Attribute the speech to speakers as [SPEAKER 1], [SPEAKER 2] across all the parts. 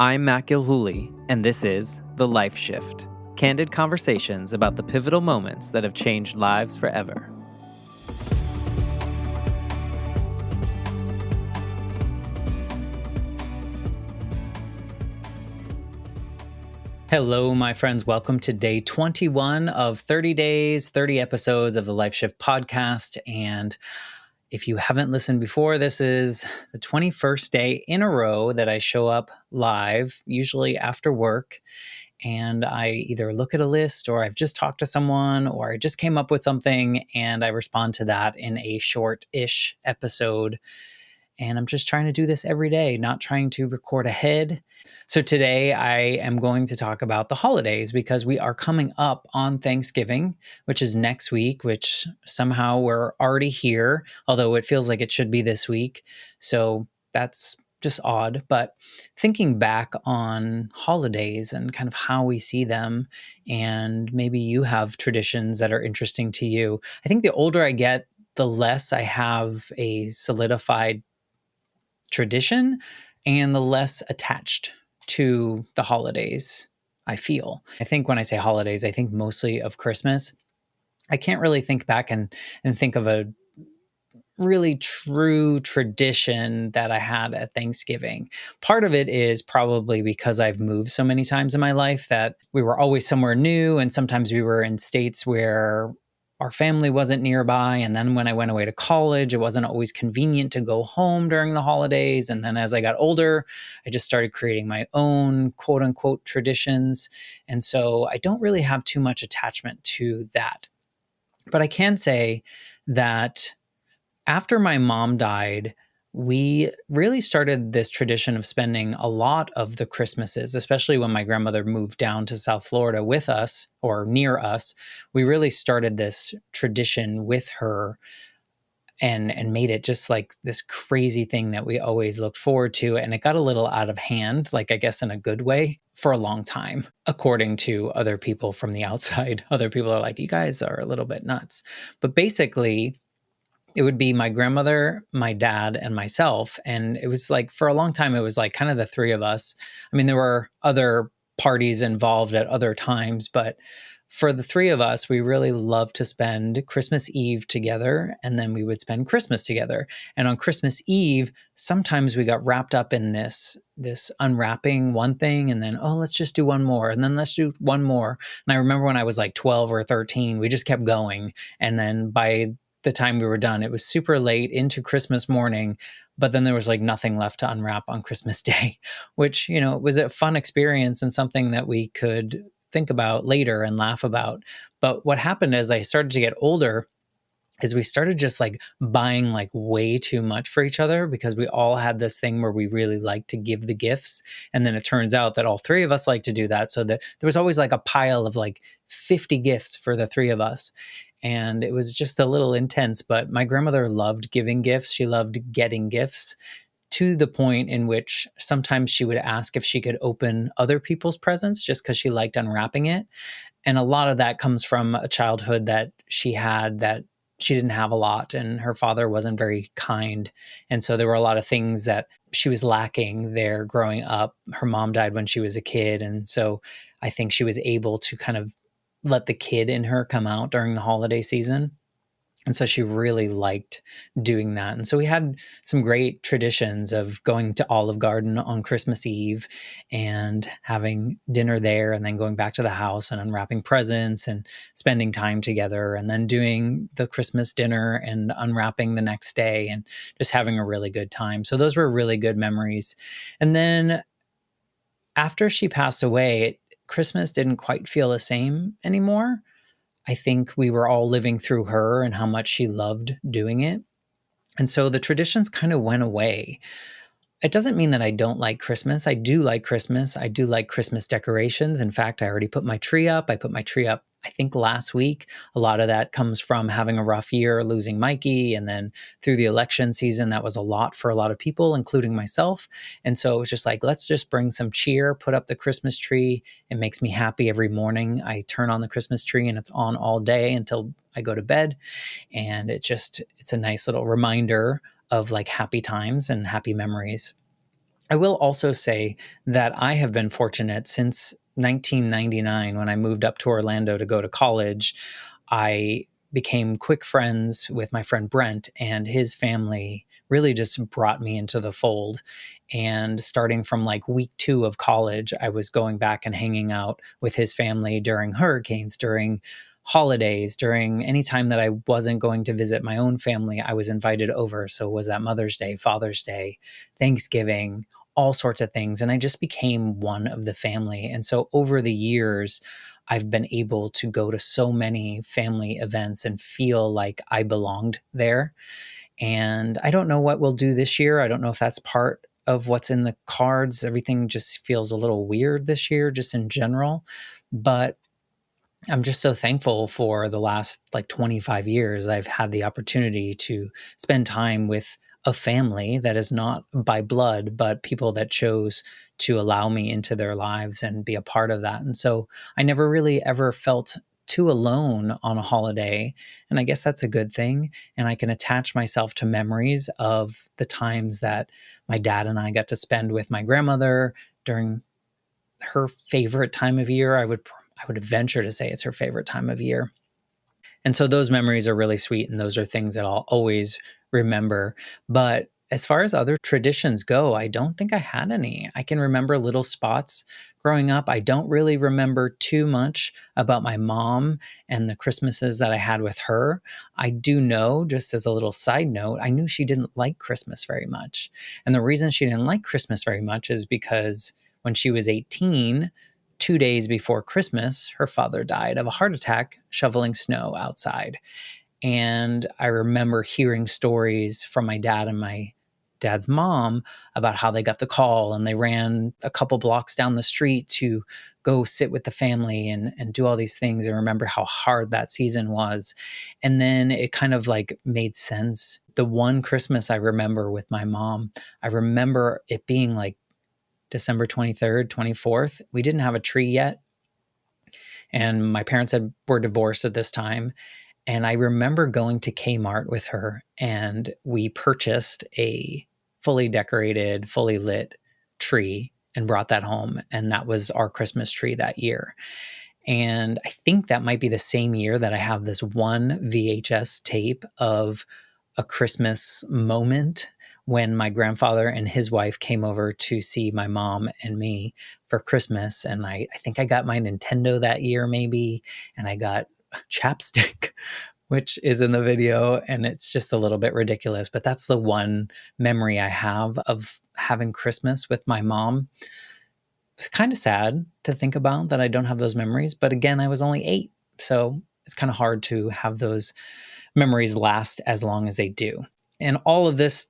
[SPEAKER 1] I'm Matt Gilhooly, and this is The Life Shift, candid conversations about the pivotal moments that have changed lives forever. Hello, my friends. Welcome to day 21 of 30 days, 30 episodes of the Life Shift podcast. And if you haven't listened before, this is the 21st day in a row that I show up live, usually after work. And I either look at a list or I've just talked to someone or I just came up with something and I respond to that in a short-ish episode. And I'm just trying to do this every day, not trying to record ahead. So today I am going to talk about the holidays because we are coming up on Thanksgiving, which is next week, which somehow we're already here, although it feels like it should be this week. So that's just odd. But thinking back on holidays and kind of how we see them, and maybe you have traditions that are interesting to you. I think the older I get, the less I have a solidified tradition and the less attached to the holidays I feel. I think when I say holidays, I think mostly of Christmas. I can't really think back and think of a really true tradition that I had at Thanksgiving. Part of it is probably because I've moved so many times in my life that we were always somewhere new, and sometimes we were in states where our family wasn't nearby. And then when I went away to college, it wasn't always convenient to go home during the holidays. And then as I got older, I just started creating my own quote unquote traditions. And so I don't really have too much attachment to that. But I can say that after my mom died, we really started this tradition of spending a lot of the Christmases, especially when my grandmother moved down to South Florida with us or near us. We really started this tradition with her and made it just like this crazy thing that we always looked forward to. And it got a little out of hand, like I guess in a good way, for a long time, according to other people from the outside. Other people are like, you guys are a little bit nuts. But basically, it would be my grandmother, my dad, and myself. And it was like, for a long time, it was like kind of the three of us. I mean, there were other parties involved at other times, but for the three of us, we really loved to spend Christmas Eve together, and then we would spend Christmas together. And on Christmas Eve, sometimes we got wrapped up in this unwrapping one thing, and then, oh, let's just do one more, and then let's do one more. And I remember when I was like 12 or 13, we just kept going. And then by the time we were done, it was super late into Christmas morning, but then there was like nothing left to unwrap on Christmas Day, which, you know, was a fun experience and something that we could think about later and laugh about. But what happened as I started to get older is we started just like buying like way too much for each other because we all had this thing where we really like to give the gifts. And then it turns out that all three of us like to do that. So that there was always like a pile of like 50 gifts for the three of us. And it was just a little intense, but my grandmother loved giving gifts. She loved getting gifts, to the point in which sometimes she would ask if she could open other people's presents just because she liked unwrapping it. And a lot of that comes from a childhood that she had that she didn't have a lot, and her father wasn't very kind. And so there were a lot of things that she was lacking there growing up. Her mom died when she was a kid. And so I think she was able to kind of let the kid in her come out during the holiday season. And so she really liked doing that. And so we had some great traditions of going to Olive Garden on Christmas Eve and having dinner there, and then going back to the house and unwrapping presents and spending time together, and then doing the Christmas dinner and unwrapping the next day and just having a really good time. So those were really good memories. And then after she passed away, Christmas didn't quite feel the same anymore. I think we were all living through her and how much she loved doing it. And so the traditions kind of went away. It doesn't mean that I don't like Christmas. I do like Christmas. I do like Christmas decorations. In fact, I already put my tree up. I put my tree up, I think, last week. A lot of that comes from having a rough year, losing Mikey. And then through the election season, that was a lot for a lot of people, including myself. And so it was just like, let's just bring some cheer, put up the Christmas tree. It makes me happy every morning. I turn on the Christmas tree and it's on all day until I go to bed. And it's a nice little reminder of like happy times and happy memories. I will also say that I have been fortunate since 1999 when I moved up to Orlando to go to college. I became quick friends with my friend Brent, and his family really just brought me into the fold. And starting from like week 2 of college, I was going back and hanging out with his family during hurricanes, during holidays, during any time that I wasn't going to visit my own family, I was invited over. So was that Mother's Day, Father's Day, Thanksgiving, all sorts of things. And I just became one of the family. And so over the years, I've been able to go to so many family events and feel like I belonged there. And I don't know what we'll do this year. I don't know if that's part of what's in the cards. Everything just feels a little weird this year, just in general. But I'm just so thankful for the last like 25 years. I've had the opportunity to spend time with a family that is not by blood, but people that chose to allow me into their lives and be a part of that. And so I never really ever felt too alone on a holiday. And I guess that's a good thing. And I can attach myself to memories of the times that my dad and I got to spend with my grandmother during her favorite time of year. I would venture to say it's her favorite time of year. And so those memories are really sweet, and those are things that I'll always remember. But as far as other traditions go, I don't think I had any. I can remember little spots growing up. I don't really remember too much about my mom and the Christmases that I had with her. I do know, just as a little side note, I knew she didn't like Christmas very much. And the reason she didn't like Christmas very much is because when she was 18, 2 days before Christmas, her father died of a heart attack shoveling snow outside. And I remember hearing stories from my dad and my dad's mom about how they got the call and they ran a couple blocks down the street to go sit with the family and do all these things, and remember how hard that season was. And then it kind of like made sense. The one Christmas I remember with my mom, I remember it being like December 23rd, 24th. We didn't have a tree yet. And my parents were divorced at this time. And I remember going to Kmart with her, and we purchased a fully decorated, fully lit tree and brought that home. And that was our Christmas tree that year. And I think that might be the same year that I have this one VHS tape of a Christmas moment when my grandfather and his wife came over to see my mom and me for Christmas. And I think I got my Nintendo that year, maybe, and I got chapstick, which is in the video. And it's just a little bit ridiculous. But that's the one memory I have of having Christmas with my mom. It's kind of sad to think about that I don't have those memories. But again, I was only 8. So it's kind of hard to have those memories last as long as they do. And all of this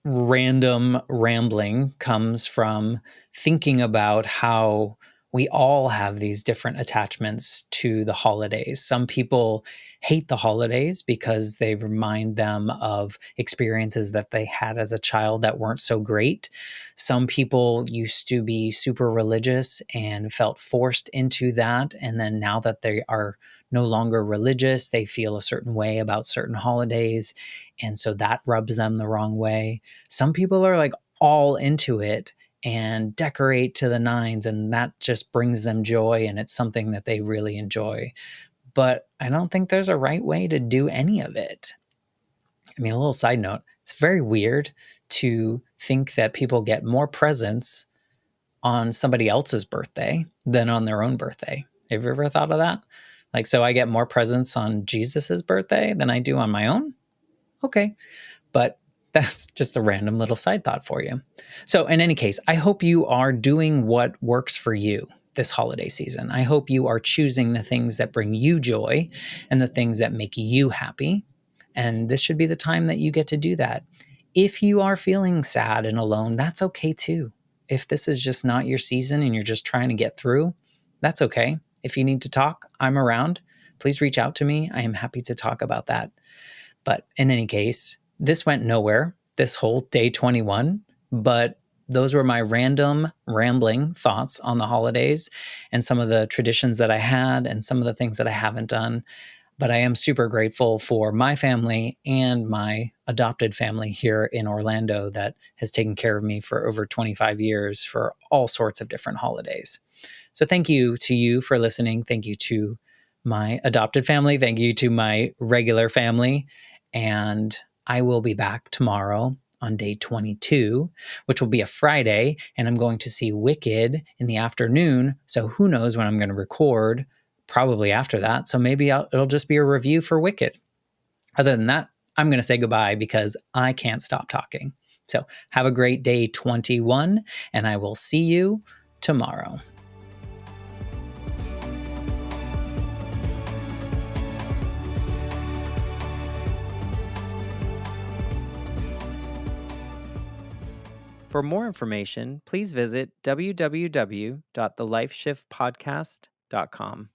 [SPEAKER 1] random rambling comes from thinking about how we all have these different attachments to the holidays. Some people hate the holidays because they remind them of experiences that they had as a child that weren't so great. Some people used to be super religious and felt forced into that. And then now that they are no longer religious, they feel a certain way about certain holidays. And so that rubs them the wrong way. Some people are like all into it and decorate to the nines, and that just brings them joy, and it's something that they really enjoy. But I don't think there's a right way to do any of it. I mean, a little side note, it's very weird to think that people get more presents on somebody else's birthday than on their own birthday. Have you ever thought of that? Like, so I get more presents on Jesus's birthday than I do on my own? Okay. But that's just a random little side thought for you. So, in any case, I hope you are doing what works for you this holiday season. I hope you are choosing the things that bring you joy and the things that make you happy. And this should be the time that you get to do that. If you are feeling sad and alone, that's okay too. If this is just not your season and you're just trying to get through, that's okay. If you need to talk, I'm around. Please reach out to me. I am happy to talk about that. But in any case, this went nowhere, this whole day 21, but those were my random rambling thoughts on the holidays and some of the traditions that I had and some of the things that I haven't done. But I am super grateful for my family and my adopted family here in Orlando that has taken care of me for over 25 years for all sorts of different holidays. So thank you to you for listening. Thank you to my adopted family. Thank you to my regular family. And I will be back tomorrow on day 22, which will be a Friday, and I'm going to see Wicked in the afternoon. So who knows when I'm going to record, probably after that. So maybe it'll just be a review for Wicked. Other than that, I'm going to say goodbye because I can't stop talking. So have a great day 21, and I will see you tomorrow. For more information, please visit www.thelifeshiftpodcast.com.